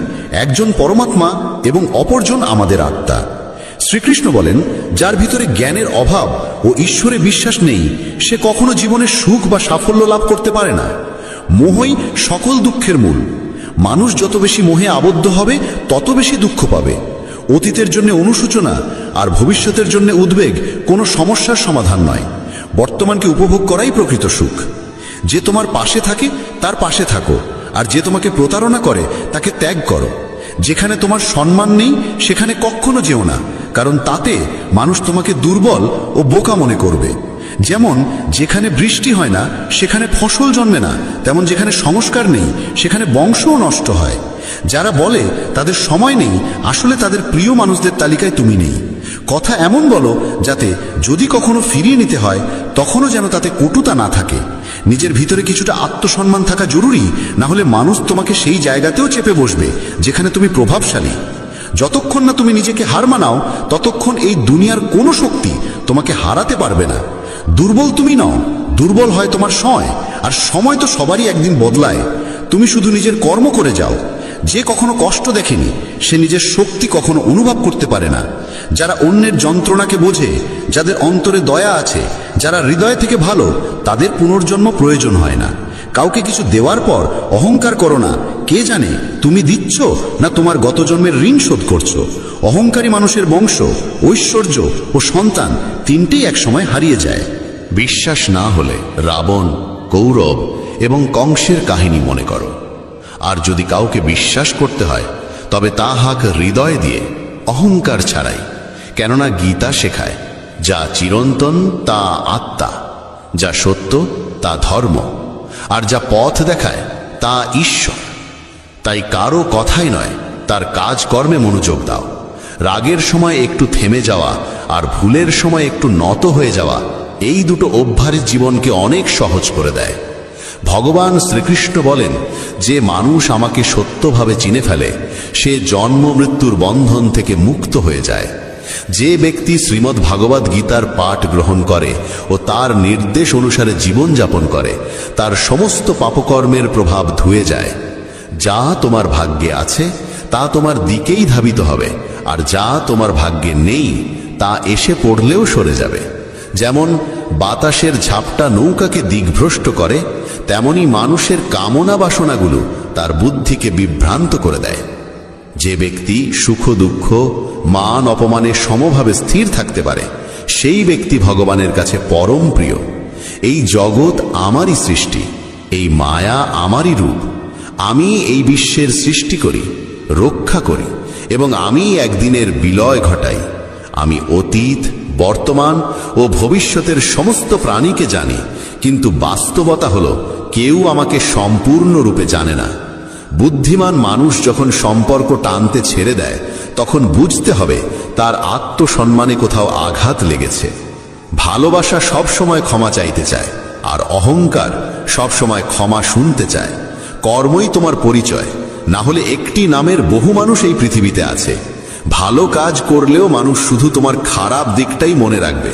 একজন পরমাত্মা এবং অপরজন আমাদের আত্মা। শ্রীকৃষ্ণ বলেন, যার ভিতরে জ্ঞানের অভাব ও ঈশ্বরে বিশ্বাস নেই, সে কখনো জীবনে সুখ বা সাফল্য লাভ করতে পারে না। মোহই সকল দুঃখের মূল। মানুষ যত বেশি মোহে আবদ্ধ হবে, তত বেশি দুঃখ পাবে। অতীতের জন্য অনুশোচনা আর ভবিষ্যতের জন্য উদ্বেগ কোনো সমস্যার সমাধান নয়। বর্তমানকে উপভোগ করাই প্রকৃত সুখ। যে তোমার পাশে থাকে তার পাশে থাকো, আর যে তোমাকে প্রতারণা করে তাকে ত্যাগ করো। যেখানে তোমার সম্মান নেই সেখানে কখনো যেও না, কারণ তাতে মানুষ তোমাকে দুর্বল ও বোকা মনে করবে। যেমন যেখানে বৃষ্টি হয় না সেখানে ফসল জন্মে না, তেমন যেখানে সংস্কার নেই সেখানে বংশও নষ্ট হয়। যারা বলে তাদের সময় নেই, আসলে তাদের প্রিয় মানুষদের তালিকায় তুমি নেই। কথা এমন বলো যাতে যদি কখনো ফিরিয়ে নিতে হয় তখনও যেন তাতে কটুতা না থাকে। নিজের ভিতরে কিছুটা আত্মসম্মান থাকা জরুরি, না হলে মানুষ তোমাকে সেই জায়গাতেও চেপে বসবে যেখানে তুমি প্রভাবশালী। যতক্ষণ না তুমি নিজেকে হার মানাও, ততক্ষণ এই দুনিয়ার কোনো শক্তি তোমাকে হারাতে পারবে না। দুর্বল তুমি নও, দুর্বল হয় তোমার সময়, আর সময় তো সবারই একদিন বদলায়। তুমি শুধু নিজের কর্ম করে যাও। যে কখনো কষ্ট দেখেনি সে নিজের শক্তি কখনো অনুভব করতে পারে না। যারা অন্যের যন্ত্রণাকে বোঝে, যাদের অন্তরে দয়া আছে, যারা হৃদয় থেকে ভালো, তাদের পুনর্জন্ম প্রয়োজন হয় না। কাউকে কিছু দেওয়ার পর অহংকার করো না। কে জানে তুমি দিচ্ছ না তোমার গত জন্মের ঋণ শোধ করছো। অহংকারী মানুষের বংশ, ঐশ্বর্য ও সন্তান তিনটেই একসময় হারিয়ে যায়। বিশ্বাস না হলে রাবণ, কৌরব এবং কংসের কাহিনী মনে করো। আর যদি কাউকে বিশ্বাস করতে হয় তবে তা হাক হৃদয় দিয়ে, অহংকার ছাড়াই। কেননা গীতা শেখায়, যা চিরন্তন তা আত্মা, যা সত্য তা ধর্ম, আর যা পথ দেখায় তা ঈশ্বর। তাই কারো কথাই নয়, তার কাজকর্মে মনোযোগ দাও। রাগের সময় একটু থেমে যাওয়া আর ভুলের সময় একটু নত হয়ে যাওয়া, এই দুটো অভ্যাস জীবনকে অনেক সহজ করে দেয়। ভগবান শ্রীকৃষ্ণ বলেন, যে মানুষ আমাকে সত্যভাবে চিনে ফেলে সে জন্ম মৃত্যুর বন্ধন থেকে মুক্ত হয়ে যায়। যে ব্যক্তি শ্রীমদ্ ভাগবত গীতার পাঠ গ্রহণ করে ও তার নির্দেশ অনুসারে জীবনযাপন করে, তার সমস্ত পাপকর্মের প্রভাব ধুয়ে যায়। যা তোমার ভাগ্যে আছে তা তোমার দিকেই ধাবিত হবে, আর যা তোমার ভাগ্যে নেই তা এসে পড়লেও সরে যাবে। যেমন বাতাসের ঝাপটা নৌকাকে দিগ্ভ্রষ্ট করে, তেমনি মানুষের কামনা বাসনাগুলো তার বুদ্ধিকে বিভ্রান্ত করে দেয়। যে ব্যক্তি সুখ দুঃখ, মান অপমানে সমভাবে স্থির থাকতে পারে, সেই ব্যক্তি ভগবানের কাছে পরম প্রিয়। এই জগৎ আমারই সৃষ্টি, এই মায়া আমারই রূপ। আমি এই বিশ্বের সৃষ্টি করি, রক্ষা করি এবং আমি একদিনের বিলয় ঘটাই। আমি অতীত, বর্তমান ও ভবিষ্যতের সমস্ত প্রাণীকে জানি, কিন্তু বাস্তবতা হলো কেউ আমাকে সম্পূর্ণরূপে জানে না। বুদ্ধিমান মানুষ যখন সম্পর্ক টানতে ছেড়ে দেয়, তখন বুঝতে হবে তার আত্মসম্মানে কোথাও আঘাত লেগেছে। ভালোবাসা সবসময় ক্ষমা চাইতে চায়, আর অহংকার সবসময় ক্ষমা শুনতে চায়। কর্মই তোমার পরিচয়, না হলে একটি নামের বহু মানুষ এই পৃথিবীতে আছে। ভালো কাজ করলেও মানুষ শুধু তোমার খারাপ দিকটাই মনে রাখবে।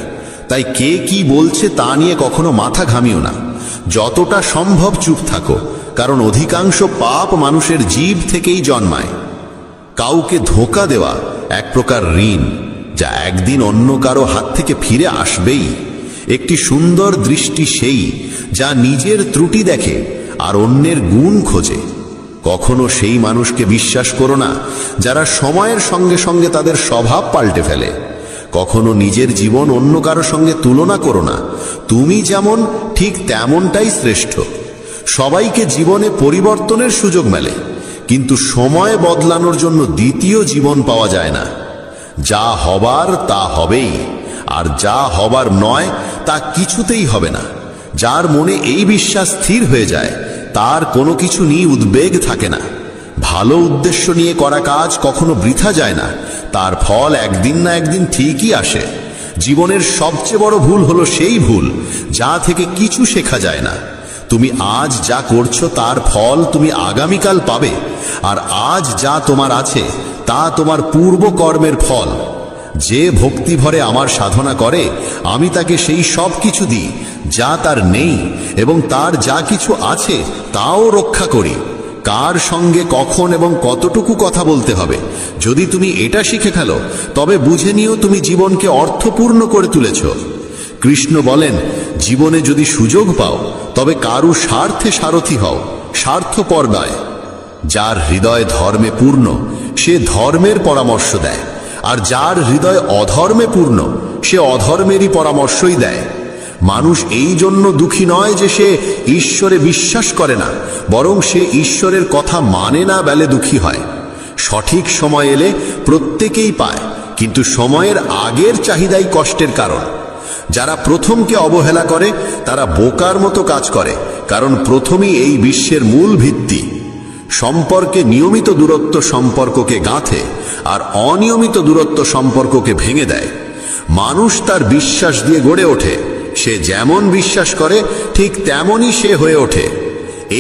তাই কে কি বলছে তা নিয়ে কখনো মাথা ঘামিও না। যতটা সম্ভব চুপ থাকো, কারণ অধিকাংশ পাপ মানুষের জীব থেকেই জন্মায়। কাউকে ধোঁকা দেওয়া এক প্রকার ঋণ, যা একদিন অন্য কারো হাত থেকে ফিরে আসবেই। একটি সুন্দর দৃষ্টি সেই যা নিজের ত্রুটি দেখে আর অন্যের গুণ খোঁজে। কখনো সেই মানুষকে বিশ্বাস করো না যারা সময়ের সঙ্গে সঙ্গে তাদের স্বভাব পাল্টে ফেলে। কখনো নিজের জীবন অন্য কারো সঙ্গে তুলনা করো না। তুমি যেমন ঠিক তেমনটাই শ্রেষ্ঠ। সবাইকে জীবনে পরিবর্তনের সুযোগ মেলে, কিন্তু সময় বদলানোর জন্য দ্বিতীয় জীবন পাওয়া যায় না। যা হবার তা হবেই, আর যা হবার নয় তা কিছুতেই হবে না। যার মনে এই বিশ্বাস স্থির হয়ে যায়, তার কোনো কিছু নিয়ে উদ্বেগ থাকে না। ভালো উদ্দেশ্য নিয়ে করা কাজ কখনো বৃথা যায় না, তার ফল একদিন না একদিন ঠিকই আসে। জীবনের সবচেয়ে বড় ভুল হলো সেই ভুল যা থেকে কিছু শেখা যায় না। তুমি আজ যা করছো তার ফল তুমি আগামীকাল পাবে, আর আজ যা তোমার আছে তা তোমার পূর্ব কর্মের ফল। যে ভক্তি ভরে আমার সাধনা করে, আমি তাকে সেই সব কিছু দিই যা তার নেই, এবং তার যা কিছু আছে তাও রক্ষা করি। কার সঙ্গে কখন এবং কতটুকু কথা বলতে হবে, যদি তুমি এটা শিখে ফেলো, তবে বুঝে নিও তুমি জীবনকে অর্থপূর্ণ করে তুলেছ। কৃষ্ণ বলেন, জীবনে যদি সুযোগ পাও তবে কারু স্বার্থে সারথি হও, স্বার্থপর নয়। যার হৃদয় ধর্মে পূর্ণ সে ধর্মের পরামর্শ দেয়, আর যার হৃদয় অধর্মে পূর্ণ সে অধর্মেরই পরামর্শই দেয়। মানুষ এই জন্য দুঃখী নয় যে সে ঈশ্বরে বিশ্বাস করে না, বরং সে ঈশ্বরের কথা মানে না বলে দুঃখী হয়। সঠিক সময় এলে প্রত্যেকেই পায়, কিন্তু সময়ের আগের চাহিদাই কষ্টের কারণ। যারা প্রথমকে অবহেলা করে তারা বোকার মতো কাজ করে, কারণ প্রথমই এই বিশ্বের মূল ভিত্তি। সম্পর্কে নিয়মিত দূরত্ব সম্পর্ককে গাঁথে, আর অনিয়মিত দূরত্ব সম্পর্ককে ভেঙে দেয়। মানুষ তার বিশ্বাস দিয়ে গড়ে ওঠে, সে যেমন বিশ্বাস করে ঠিক তেমনই সে হয়ে ওঠে।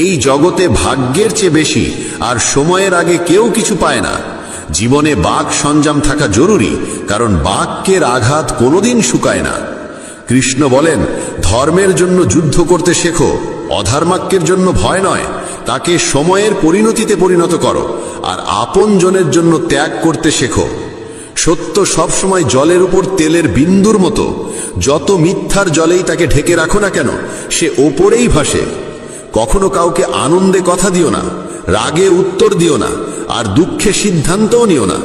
এই জগতে ভাগ্যের চেয়ে বেশি আর সময়ের আগে কেউ কিছু পায় না। জীবনে বাক সঞ্জাম থাকা জরুরি, কারণ বাক্যের আঘাত কোনোদিন শুকায় না। কৃষ্ণ বলেন, ধর্মের জন্য যুদ্ধ করতে শেখো, অধর্মাক্যের জন্য ভয় নয়। তাকে সময়ের পরিণতিতে পরিণত করো আর আপনজনের জন্য ত্যাগ করতে শেখো। সত্য সবসময় জলের উপর তেলের বিন্দুর মতো, যত মিথ্যার জলেই তাকে ঢেকে রাখো না কেন, সে ওপরেই ভাসে। কখনো কাউকে আনন্দে কথা দিও না, রাগে উত্তর দিও না, আর দুঃখে সিদ্ধান্তও নিও না।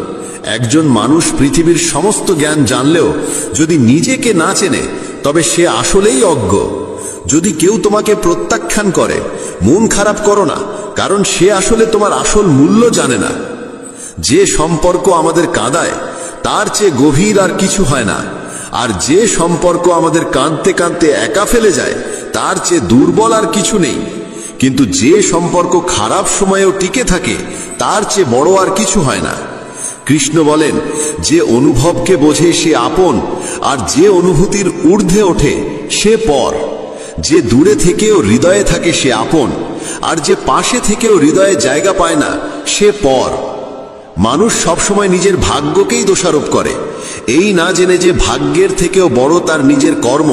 একজন মানুষ পৃথিবীর সমস্ত জ্ঞান জানলেও যদি নিজেকে না চেনে, তবে সে আসলেই অজ্ঞ। যদি কেউ তোমাকে প্রত্যাখ্যান করে, মন খারাপ করো না, কারণ সে আসলে তোমার আসল মূল্য জানে না। যে সম্পর্ক আমাদের কাঁদায় তার চেয়ে গভীর আর কিছু হয় না, আর যে সম্পর্ক আমাদের কাঁদতে কাঁদতে একা ফেলে যায় তার চেয়ে দুর্বল আর কিছু নেই। কিন্তু যে সম্পর্ক খারাপ সময়েও টিকে থাকে তার চেয়ে বড় আর কিছু হয় না। কৃষ্ণ বলেন, যে অনুভবকে বোঝে সে আপন, আর যে অনুভূতির ঊর্ধ্বে ওঠে সে পর। যে দূরে থেকেও হৃদয়ে থাকে সে আপন, আর যে পাশে থেকেও হৃদয়ে জায়গা পায় না সে পর। মানুষ সবসময় নিজের ভাগ্যকেই দোষারোপ করে, এই না জেনে যে ভাগ্যের থেকেও বড় তার নিজের কর্ম,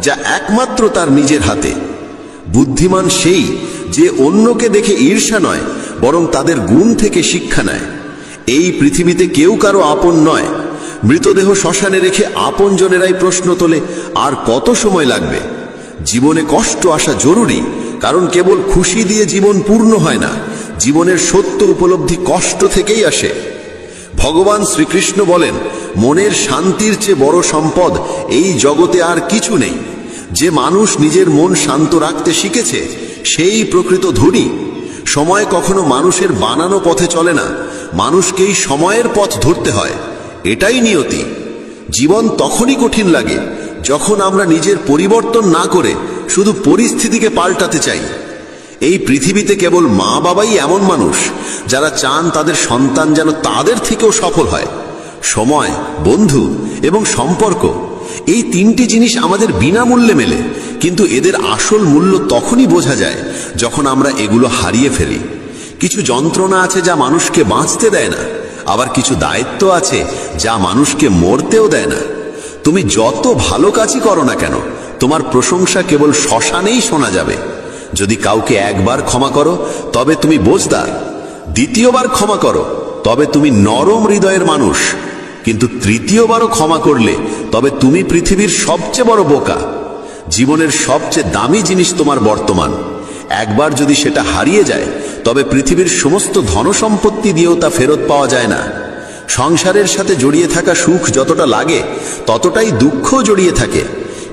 যা একমাত্র তার নিজের হাতে। বুদ্ধিমান সেই যে অন্যকে দেখে ঈর্ষা নয়, বরং তাদের গুণ থেকে শিক্ষা নেয়। এই পৃথিবীতে কেউ কারো আপন নয়। মৃতদেহ শ্মশানে রেখে আপনজনেরাই প্রশ্ন তোলে, আর কত সময় লাগবে? জীবনে কষ্ট আসা জরুরি, কারণ কেবল খুশি দিয়ে জীবন পূর্ণ হয় না। জীবনের সত্য উপলব্ধি কষ্ট থেকেই আসে। ভগবান শ্রীকৃষ্ণ বলেন, মনের শান্তির চেয়ে বড় সম্পদ এই জগতে আর কিছু নেই। যে মানুষ নিজের মন শান্ত রাখতে শিখেছে সেই প্রকৃত ধনী। সময় কখনো মানুষের বানানো পথে চলে না, মানুষকেই সময়ের পথ ধরতে হয়। এটাই নিয়তি। জীবন তখনই কঠিন লাগে যখন আমরা নিজের পরিবর্তন না করে শুধু পরিস্থিতিকে পাল্টাতে চাই। এই পৃথিবীতে কেবল মা বাবাই এমন মানুষ যারা চান তাদের সন্তান যেন তাদের থেকেও সফল হয়। সময়, বন্ধু এবং সম্পর্ক, এই তিনটি জিনিস আমাদের বিনামূল্যে মেলে, কিন্তু এদের আসল মূল্য তখনই বোঝা যায় যখন আমরা এগুলো হারিয়ে ফেলি। কিছু যন্ত্রণা আছে যা মানুষকে বাঁচতে দেয় না, আবার কিছু দায়িত্ব আছে যা মানুষকে মরতেও দেয় না। তুমি যত ভালো কাজই করো না কেন, তোমার প্রশংসা কেবল শ্মশানেই শোনা যাবে। যদি কাউকে একবার ক্ষমা করো তবে তুমি বোঝদার, দ্বিতীয়বার ক্ষমা করো তবে তুমি নরম হৃদয়ের মানুষ, কিন্তু তৃতীয়বারও ক্ষমা করলে তবে তুমি পৃথিবীর সবচেয়ে বড় বোকা। জীবনের সবচেয়ে দামি জিনিস তোমার বর্তমান। একবার যদি সেটা হারিয়ে যায় তবে পৃথিবীর সমস্ত ধনসম্পত্তি দিয়েও তা ফেরত পাওয়া যায় না। সংসারের সাথে জড়িয়ে থাকা সুখ যতটা লাগে ততটাই দুঃখ জড়িয়ে থাকে,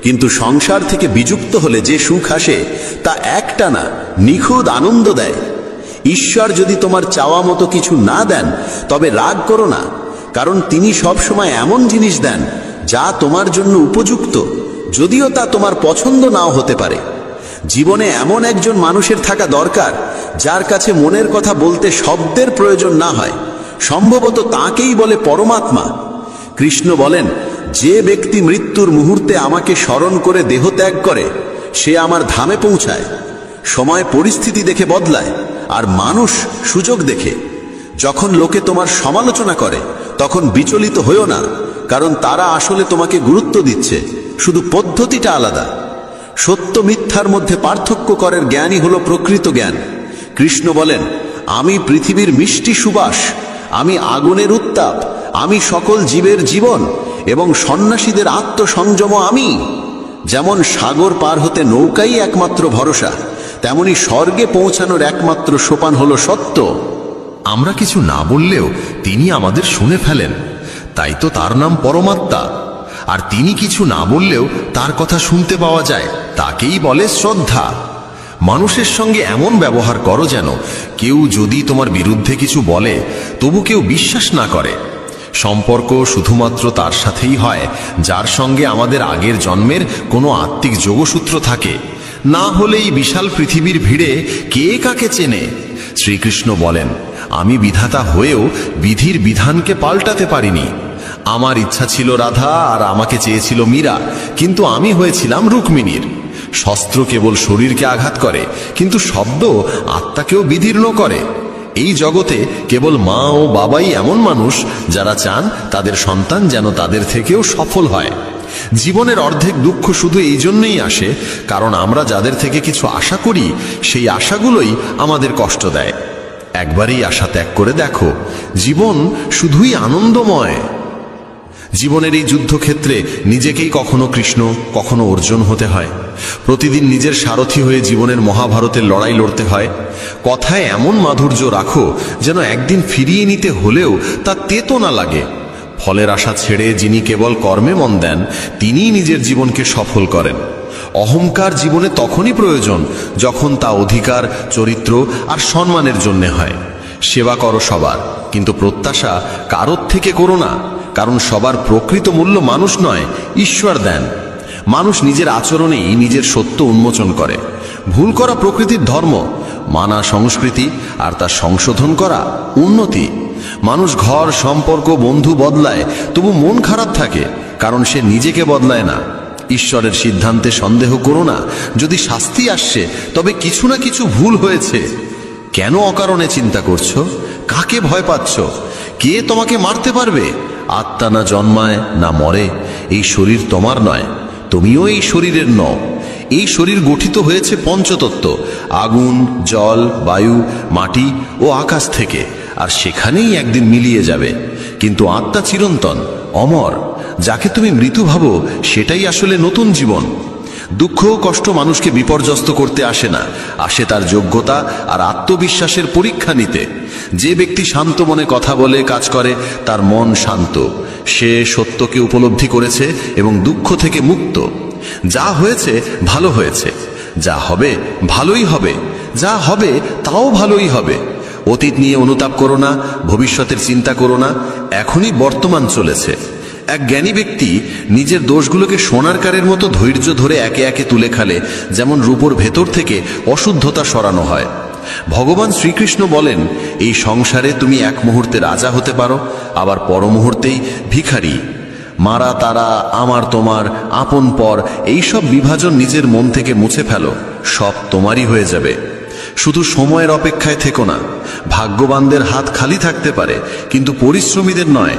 কিন্তু সংসার থেকে বিযুক্ত হলে যে সুখ আসে তা একটানা নিখুঁত আনন্দ দেয়। ঈশ্বর যদি তোমার চাওয়া মতো কিছু না দেন তবে রাগ করো না, কারণ তিনি সবসময় এমন জিনিস দেন যা তোমার জন্য উপযুক্ত, যদিও তা তোমার পছন্দ নাও হতে পারে। জীবনে এমন একজন মানুষের থাকা দরকার যার কাছে মনের কথা বলতে শব্দের প্রয়োজন না হয়। সম্ভবত তাকেই বলে পরমাত্মা। কৃষ্ণ বলেন, যে ব্যক্তি মৃত্যুর মুহূর্তে আমাকে স্মরণ করে দেহ ত্যাগ করে সে আমার ধামে পৌঁছায়। সময় পরিস্থিতি দেখে বদলায়, আর মানুষ সুযোগ দেখে। যখন লোকে তোমার সমালোচনা করে তখন বিচলিত হইও না, কারণ তারা আসলে তোমাকে গুরুত্ব দিচ্ছে, শুধু পদ্ধতিটা আলাদা। সত্য মিথ্যার মধ্যে পার্থক্য করার জ্ঞানই হলো প্রকৃত জ্ঞান। কৃষ্ণ বলেন, আমি পৃথিবীর মিষ্টি সুবাস, আমি আগুনের উত্তাপ, আমি সকল জীবের জীবন এবং সন্ন্যাসীদের আত্মসংযম আমি। যেমন সাগর পার হতে নৌকাই একমাত্র ভরসা, তেমনি স্বর্গে পৌঁছানোর একমাত্র সোপান হলো সত্য। আমরা কিছু না বললেও তিনি আমাদের শুনে ফেলেন, তাই তো তার নাম পরমাত্মা। আর তিনি কিছু না বললেও তার কথা শুনতে পাওয়া যায়, তাকেই বলে শ্রদ্ধা। মানুষের সঙ্গে এমন ব্যবহার করো যেন কেউ যদি তোমার বিরুদ্ধে কিছু বলে তবু কেউ বিশ্বাস না করে। সম্পর্ক শুধুমাত্র তার সাথেই হয় যার সঙ্গে আমাদের আগের জন্মের কোনো আত্মিক যোগসূত্র থাকে, না হলেই বিশাল পৃথিবীর ভিড়ে কে কাকে চেনে। শ্রীকৃষ্ণ বলেন, আমি বিধাতা হয়েও বিধির বিধানকে পাল্টাতে পারিনি, আমার ইচ্ছা ছিল রাধা আর আমাকে চেয়েছিল মীরা, কিন্তু আমি হয়েছিলাম রুক্মিণীর। শস্ত্র কেবল শরীরকে আঘাত করে, কিন্তু শব্দ আত্মাকেও বিদীর্ণ করে। এই জগতে কেবল মা ও বাবাই এমন মানুষ যারা চান তাদের সন্তান যেন তাদের থেকেও সফল হয়। জীবনের অর্ধেক দুঃখ শুধু এই জন্যই আসে কারণ আমরা যাদের থেকে কিছু আশা করি সেই আশাগুলোই আমাদের কষ্ট দেয়। একবারই আশা ত্যাগ করে দেখো, জীবন শুধুই আনন্দময়। জীবনের এই যুদ্ধক্ষেত্রে নিজেকেই কখনো কৃষ্ণ কখনো অর্জুন হতে হয়। প্রতিদিন নিজের সারথি হয়ে জীবনের মহাভারতের লড়াই লড়তে হয়। কথায় এমন মাধুর্য রাখো যেন একদিন ফিরিয়ে নিতে হলেও তা তেতো না লাগে। ফলের আশা ছেড়ে যিনি কেবল কর্মে মন দেন তিনিই নিজের জীবনকে সফল করেন। অহংকার জীবনে তখনই প্রয়োজন যখন তা অধিকার, চরিত্র আর সম্মানের জন্য হয়। সেবা করো সবার, কিন্তু প্রত্যাশা কারোর থেকে করো না, কারণ সবার প্রকৃত মূল্য মানুষ নয়, ঈশ্বর দেন। মানুষ নিজের আচরণেই নিজের সত্য উন্মোচন করে। ভুল করা প্রকৃতির ধর্ম, মানা সংস্কৃতি, আর তা সংশোধন করা উন্নতি। মানুষ ঘর, সম্পর্ক, বন্ধু বদলায়, তবু মন খারাপ থাকে কারণ সে নিজেকে বদলায় না। ঈশ্বরের সিদ্ধান্তে সন্দেহ করো না। যদি শাস্তি আসছে তবে কিছু না কিছু ভুল হয়েছে। কেন অকারণে চিন্তা করছো? কাকে ভয় পাচ্ছ? কে তোমাকে মারতে পারবে? আত্মা না জন্মায় না মরে। এই শরীর তোমার নয়, তুমিও এই শরীরের নও। এই শরীর গঠিত হয়েছে পঞ্চতত্ত্ব, আগুন, জল, বায়ু, মাটি ও আকাশ থেকে, আর সেখানেই একদিন মিলিয়ে যাবে। কিন্তু আত্মা চিরন্তন, অমর। যাকে তুমি মৃত্যু ভাবো সেটাই আসলে নতুন জীবন। দুঃখ ও কষ্ট মানুষকে বিপর্যস্ত করতে আসে না, আসে তার যোগ্যতা আর আত্মবিশ্বাসের পরীক্ষা নিতে। যে ব্যক্তি শান্ত মনে কথা বলে, কাজ করে, তার মন শান্ত। সে সত্যকে উপলব্ধি করেছে এবং দুঃখ থেকে মুক্ত। যা হয়েছে ভালো হয়েছে, যা হবে ভালোই হবে, যা হবে তাও ভালোই হবে। অতীত নিয়ে অনুতাপ করো না, ভবিষ্যতের চিন্তা করো না, এখনই বর্তমান চলেছে। এক জ্ঞানী ব্যক্তি নিজের দোষগুলোকে সোনার কারের মতো ধৈর্য ধরে একে একে তুলে খালে, যেমন রূপোর ভেতর থেকে অশুদ্ধতা সরানো হয়। ভগবান শ্রীকৃষ্ণ বলেন, এই সংসারে তুমি এক মুহূর্তে রাজা হতে পারো, আবার পর মুহূর্তেই ভিখারি। মারা তারা, আমার তোমার, আপন পর, এইসব বিভাজন নিজের মন থেকে মুছে ফেলো, সব তোমারই হয়ে যাবে। শুধু সময়ের অপেক্ষায় থেকো না। ভাগ্যবানদের হাত খালি থাকতে পারে, কিন্তু পরিশ্রমীদের নয়।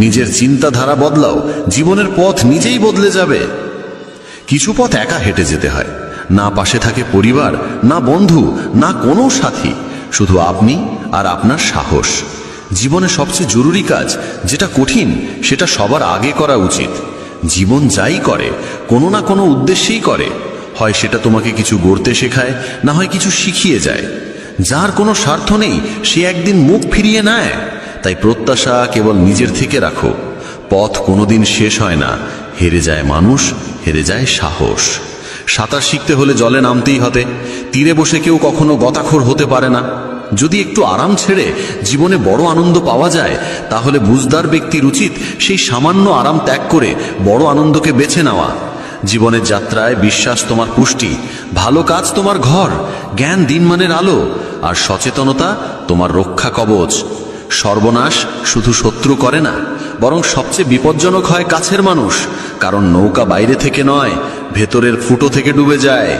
নিজের চিন্তাধারা বদলাও, জীবনের পথ নিজেই বদলে যাবে। কিছু পথ একা হেঁটে যেতে হয়, না পাশে থাকে পরিবার, না বন্ধু, না কোনো সাথী, শুধু আপনি আর আপনার সাহস। জীবনে সবচেয়ে জরুরি কাজ যেটা কঠিন, সেটা সবার আগে করা উচিত। জীবন যাই করে কোনো না কোনো উদ্দেশ্যেই করে। হয় সেটা তোমাকে কিছু গড়তে শেখায়, না হয় কিছু শিখিয়ে যায়। যার কোনো স্বার্থ নেই সে একদিন মুখ ফিরিয়ে নেয়। তাই প্রত্যাশা কেবল নিজের থেকে রাখো। পথ কোনোদিন শেষ হয় না। হেরে যায় মানুষ, হেরে যায় সাহস। সাঁতার শিখতে হলে জলে নামতেই হবে। তীরে বসে কেউ কখনো গতাখোর হতে পারে না। যদি একটু আরাম ছেড়ে জীবনে বড় আনন্দ পাওয়া যায়, তাহলে বুঝদার ব্যক্তির উচিত সেই সামান্য আরাম ত্যাগ করে বড় আনন্দকে বেছে নেওয়া। জীবনের যাত্রায় বিশ্বাস তোমার পুষ্টি, ভালো কাজ তোমার ঘর, জ্ঞান দিনমানের আলো, আর সচেতনতা তোমার রক্ষা কবচ। সর্বনাশ শুধু শত্রু করে না, বরং সবচেয়ে বিপজ্জনক হয় কাছের মানুষ, কারণ নৌকা বাইরে থেকে নয়, ভেতরের ফুটো থেকে ডুবে যায়।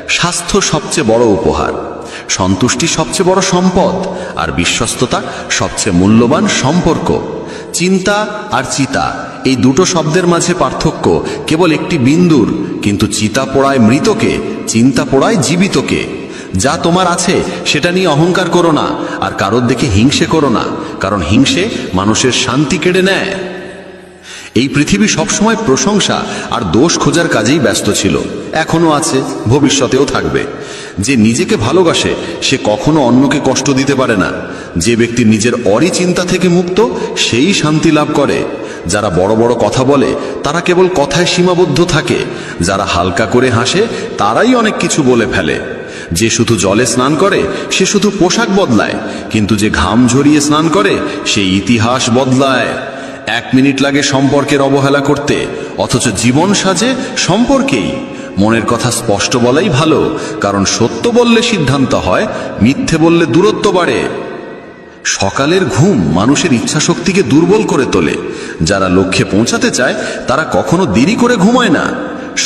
স্বাস্থ্য সবচেয়ে বড় উপহার, সন্তুষ্টি সবচেয়ে বড় সম্পদ, আর বিশ্বস্ততা সবচেয়ে মূল্যবান সম্পর্ক। চিন্তা আর চিতা, এই দুটো শব্দের মাঝে পার্থক্য কেবল একটি বিন্দুর, কিন্তু চিতা পোড়ায় মৃতকে, চিন্তা পোড়ায় জীবিতকে। যা তোমার আছে সেটা নিয়ে অহংকার করো না, আর কারোর দেখে হিংসে করো না, কারণ হিংসে মানুষের শান্তি কেড়ে নেয়। এই পৃথিবী সবসময় প্রশংসা আর দোষ খোঁজার কাজেই ব্যস্ত ছিল, এখনো আছে, ভবিষ্যতেও থাকবে। যে নিজেকে ভালোবাসে সে কখনো অন্যকে কষ্ট দিতে পারে না। যে ব্যক্তি নিজের অরিচিন্তা থেকে মুক্ত সেই শান্তি লাভ করে। যারা বড় বড় কথা বলে তারা কেবল কথায় সীমাবদ্ধ থাকে। যারা হালকা করে হাসে তারাই অনেক কিছু বলে ফেলে। যে শুধু জলে স্নান করে সে শুধু পোশাক বদলায়, কিন্তু যে ঘাম ঝরিয়ে স্নান করে সে ইতিহাস বদলায়। 1 মিনিট লাগে সম্পর্কের অবহেলা করতে, অথচ জীবন সাজে সম্পর্কেই। মনের কথা স্পষ্ট বলাই ভালো, কারণ সত্য বললে সিদ্ধান্ত হয়, মিথ্যে বললে দূরত্ব বাড়ে। সকালের ঘুম মানুষের ইচ্ছাশক্তিকে দুর্বল করে তোলে। যারা লক্ষ্যে পৌঁছাতে চায় তারা কখনো দেরি করে ঘুমায় না।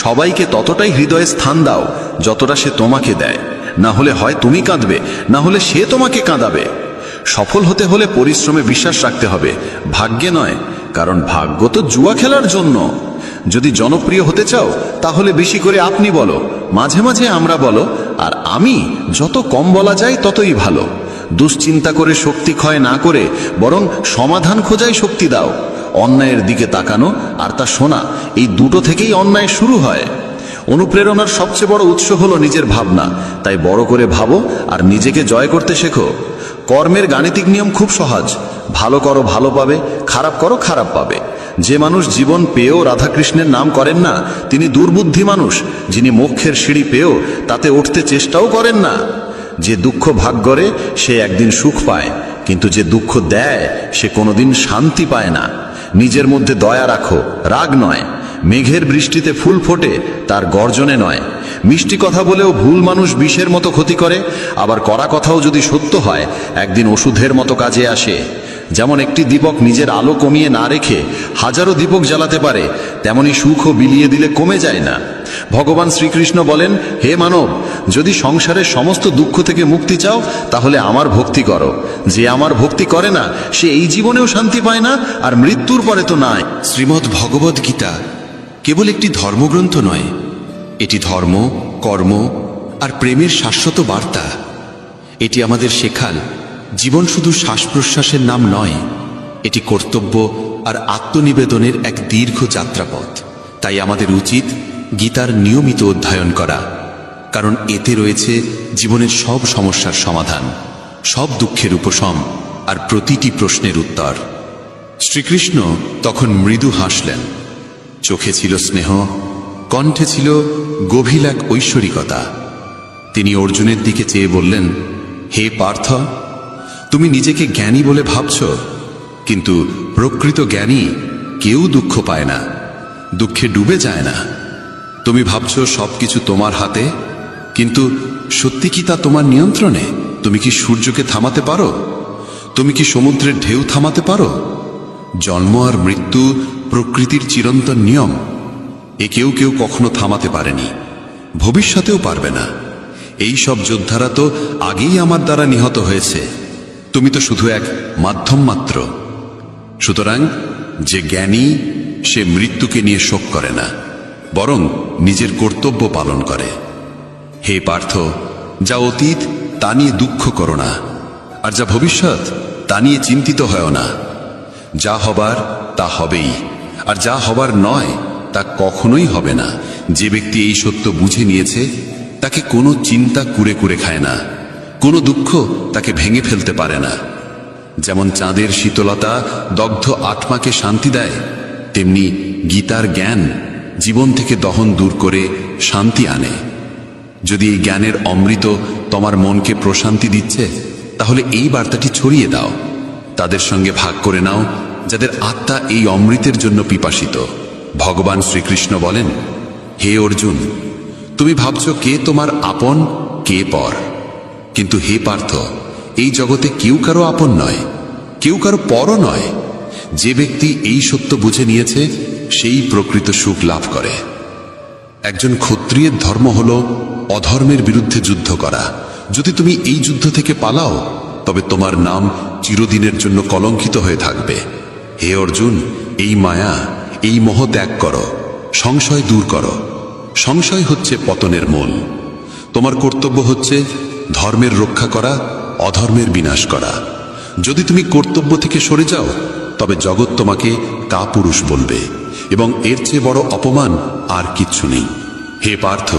সবাইকে ততটাই হৃদয়ে স্থান দাও যতটা সে তোমাকে দেয়, না হলে হয় তুমি কাঁদবে, না হলে সে তোমাকে কাঁদাবে। সফল হতে হলে পরিশ্রমে বিশ্বাস রাখতে হবে, ভাগ্যে নয়, কারণ ভাগ্য তো জুয়া খেলার জন্য। যদি জনপ্রিয় হতে চাও তাহলে বেশি করে আপনি বলো, মাঝে মাঝে আমরা বলো, আর আমি যত কম বলা যায় ততই ভালো। দুশ্চিন্তা করে শক্তি ক্ষয় না করে বরং সমাধান খোঁজায় শক্তি দাও। অন্যায়ের দিকে তাকানো আর তা শোনা, এই দুটো থেকেই অন্যায় শুরু হয়। অনুপ্রেরণার সবচেয়ে বড় উৎস হলো নিজের ভাবনা, তাই বড় করে ভাবো আর নিজেকে জয় করতে শেখো। কর্মের গাণিতিক নিয়ম খুব সহজ, ভালো করো ভালো পাবে, খারাপ করো খারাপ পাবে। যে মানুষ জীবন পেয়েও রাধাকৃষ্ণের নাম করেন না তিনি দুর্বুদ্ধি মানুষ, যিনি মোক্ষের সিঁড়ি পেয়েও তাতে উঠতে চেষ্টাও করেন না। যে দুঃখ ভাগ করে সে একদিন সুখ পায়, কিন্তু যে দুঃখ দেয় সে কোনোদিন শান্তি পায় না। নিজের মধ্যে দয়া রাখো, রাগ নয়। মেঘের বৃষ্টিতে ফুল ফোটে, তার গর্জনে নয়। মিষ্টি কথা বলেও ভুল মানুষ বিষের মতো ক্ষতি করে, আবার কড়া কথাও যদি সত্য হয় একদিন ওষুধের মতো কাজে আসে। যেমন একটি দীপক নিজের আলো কমিয়ে না রেখে হাজারো দীপক জ্বালাতে পারে, তেমনি সুখও বিলিয়ে দিলে কমে যায় না। ভগবান শ্রীকৃষ্ণ বলেন, হে মানব, যদি সংসারের সমস্ত দুঃখ থেকে মুক্তি চাও তাহলে আমার ভক্তি করো। যে আমার ভক্তি করে না সে এই জীবনেও শান্তি পায় না, আর মৃত্যুর পরে তো নাই। শ্রীমদ্ ভগবদ গীতা কেবল একটি ধর্মগ্রন্থ নয়, এটি ধর্ম, কর্ম আর প্রেমের শাশ্বত বার্তা। এটি আমাদের শেখাল জীবন শুধু শ্বাস প্রশ্বাসের নাম নয়, এটি কর্তব্য আর আত্মনিবেদনের এক দীর্ঘ যাত্রাপথ। তাই আমাদের উচিত গীতার নিয়মিত অধ্যয়ন করা, কারণ এতে রয়েছে জীবনের সব সমস্যার সমাধান, সব দুঃখের উপশম আর প্রতিটি প্রশ্নের উত্তর। শ্রীকৃষ্ণ তখন মৃদু হাসলেন, চোখে ছিল স্নেহ, কণ্ঠে ছিল গভীর এক ঐশ্বরিকতা। তিনি অর্জুনের দিকে চেয়ে বললেন, হে পার্থ, তুমি নিজেকে জ্ঞানী বলে ভাবছ, কিন্তু প্রকৃত জ্ঞানী কেউ দুঃখ পায় না, দুঃখে ডুবে যায় না। তুমি ভাবছ সবকিছু তোমার হাতে, কিন্তু সত্যি কি তা তোমার নিয়ন্ত্রণে? তুমি কি সূর্যকে থামাতে পারো? তুমি কি সমুদ্রের ঢেউ থামাতে পারো? জন্ম আর মৃত্যু প্রকৃতির চিরন্তন নিয়ম, এ কেউ কেউ কখনো থামাতে পারেনি, ভবিষ্যতেও পারবে না। এই সব যোদ্ধারা তো আগেই আমার দ্বারা নিহত হয়েছে, তুমি তো শুধু এক মাধ্যম মাত্র। সুতরাং যে জ্ঞানী সে মৃত্যুকে নিয়ে শোক করে না, বরং নিজের কর্তব্য পালন করে। হে পার্থ, যা অতীত তা নিয়ে দুঃখ করো না, আর যা ভবিষ্যৎ তা নিয়ে চিন্তিত হয় না। যা হবার তা হবেই, আর যা হবার নয় তা কখনোই হবে না। যে ব্যক্তি এই সত্য বুঝে নিয়েছে তাকে কোনো চিন্তা কুরে কুরে খায় না, কোনো দুঃখ তাকে ভেঙে ফেলতে পারে না। যেমন চাঁদের শীতলতা দগ্ধ আত্মাকে শান্তি দেয়, তেমনি গীতার জ্ঞান জীবন থেকে দহন দূর করে শান্তি আনে। যদি এই জ্ঞানের অমৃত তোমার মনকে প্রশান্তি দিচ্ছে, তাহলে এই বার্তাটি ছড়িয়ে দাও, তাদের সঙ্গে ভাগ করে নাও যাদের আত্মা এই অমৃতের জন্য পিপাসিত। ভগবান শ্রীকৃষ্ণ বলেন, হে অর্জুন, তুমি ভাবছ কে তোমার আপন কে পর, কিন্তু হে পার্থ, এই জগতে কেউ কারো আপন নয়, কেউ কারো পরও নয়। যে ব্যক্তি এই সত্য বুঝে নিয়েছে সেই প্রকৃত সুখ লাভ করে। একজন ক্ষত্রিয়ের ধর্ম হল অধর্মের বিরুদ্ধে যুদ্ধ করা। যদি তুমি এই যুদ্ধ থেকে পালাও তবে তোমার নাম চিরদিনের জন্য কলঙ্কিত হয়ে থাকবে। হে অর্জুন, এই মায়া, এই মোহ ত্যাগ করো, সংশয় দূর করো। সংশয় হচ্ছে পতনের মূল। তোমার কর্তব্য হচ্ছে ধর্মের রক্ষা করা, অধর্মের বিনাশ করা। যদি তুমি কর্তব্য থেকে সরে যাও তবে জগৎ তোমাকে কাপুরুষ বলবে, এবং এর চেয়ে বড় অপমান আর কিচ্ছু নেই। হে পার্থ,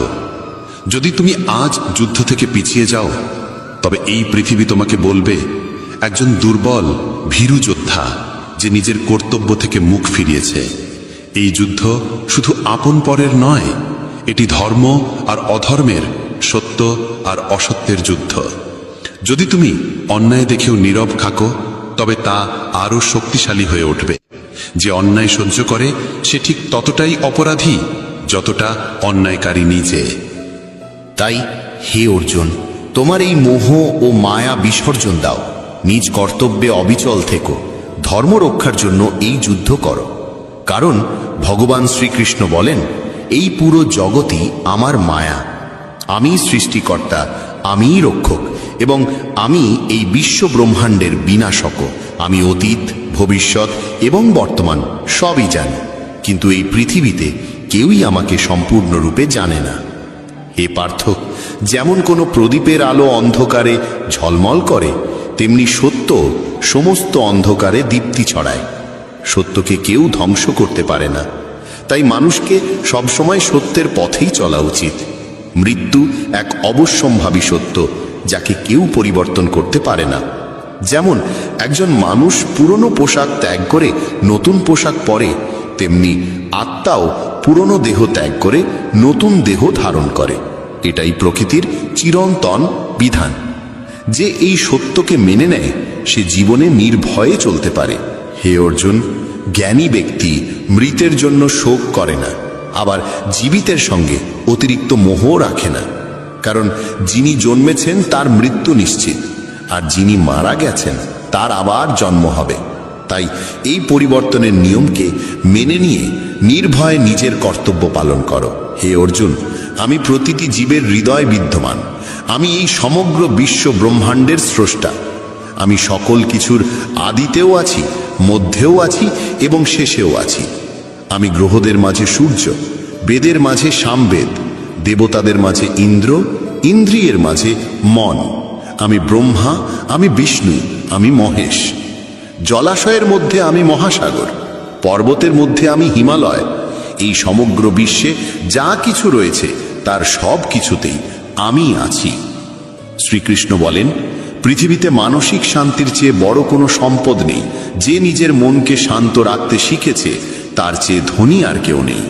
যদি তুমি আজ যুদ্ধ থেকে পিছিয়ে যাও তবে এই পৃথিবী তোমাকে বলবে একজন দুর্বল ভীরু যোদ্ধা যে নিজের কর্তব্য থেকে মুখ ফিরিয়েছে। এই যুদ্ধ শুধু আপন পরের নয়, এটি ধর্ম আর অধর্মের, সত্য আর অসত্যের যুদ্ধ। যদি তুমি অন্যায় দেখেও নীরব থাকো তবে তা আরো শক্তিশালী হয়ে উঠবে। যে অন্যায় সহ্য করে সে ঠিক ততটাই অপরাধী যতটা অন্যায়কারী নিজে। তাই হে অর্জুন, তোমার এই মোহ ও মায়া বিসর্জন দাও, নিজ কর্তব্যে অবিচল থেকো, ধর্ম রক্ষার জন্য এই যুদ্ধ করো। কারণ ভগবান শ্রীকৃষ্ণ বলেন, এই পুরো জগৎই আমার মায়া, আমি সৃষ্টিকর্তা, আমিই রক্ষক, এবং আমি এই বিশ্ব ব্রহ্মাণ্ডের বিনাশকও। আমি অতীত, ভবিষ্যৎ এবং বর্তমান সবই জানি, কিন্তু এই পৃথিবীতে কেউই আমাকে সম্পূর্ণরূপে জানে না। হে পার্থ, যেমন কোনো প্রদীপের আলো অন্ধকারে ঝলমল করে, তেমনি সত্য সমস্ত অন্ধকারে দীপ্তি ছড়ায়। সত্যকে কেউ ধ্বংস করতে পারে না, তাই মানুষকে সবসময় সত্যের পথেই চলা উচিত। মৃত্যু এক অবশ্যম্ভাবী সত্য, যাকে কেউ পরিবর্তন করতে পারে না। যেমন একজন মানুষ পুরনো পোশাক ত্যাগ করে নতুন পোশাক পরে, তেমনি আত্মাও পুরনো দেহ ত্যাগ করে নতুন দেহ ধারণ করে। এটাই প্রকৃতির চিরন্তন বিধান। যে এই সত্যকে মেনে নেয়, সে জীবনে নির্ভয়ে চলতে পারে। হে অর্জুন, জ্ঞানী ব্যক্তি মৃতের জন্য শোক করে না, আবার জীবিতের সঙ্গে অতিরিক্ত মোহ রাখে না। কারণ যিনি জন্মেছেন তার মৃত্যু নিশ্চিত, আর যিনি মারা গেছেন তার আবার জন্ম হবে। তাই এই পরিবর্তনের নিয়মকে মেনে নিয়ে নির্ভয়ে নিজের কর্তব্য পালন করো। হে অর্জুন, আমি প্রতিটি জীবের হৃদয় বিদ্যমান। আমি এই সমগ্র বিশ্ব ব্রহ্মাণ্ডের স্রষ্টা। আমি সকল কিছুর আদিতেও আছি, মধ্যেও আছি এবং শেষেও আছি। আমি গ্রহদের মাঝে সূর্য, বেদের মাঝে সামবেদ, দেবতাদের মাঝে ইন্দ্র, ইন্দ্রিয়ের মাঝে মন। আমি ব্রহ্মা, আমি বিষ্ণু, আমি মহেশ। জলাশয়ের মধ্যে আমি মহাসাগর, পর্বতের মধ্যে আমি হিমালয়। এই সমগ্র বিশ্বে যা কিছু রয়েছে তার সব কিছুতেই আমি আছি। শ্রীকৃষ্ণ বলেন, পৃথিবীতে মানসিক শান্তির চেয়ে বড় কোনো সম্পদ নেই। যে নিজের মনকে শান্ত রাখতে শিখেছে, তার চেয়ে ধনী আর কেউ নেই।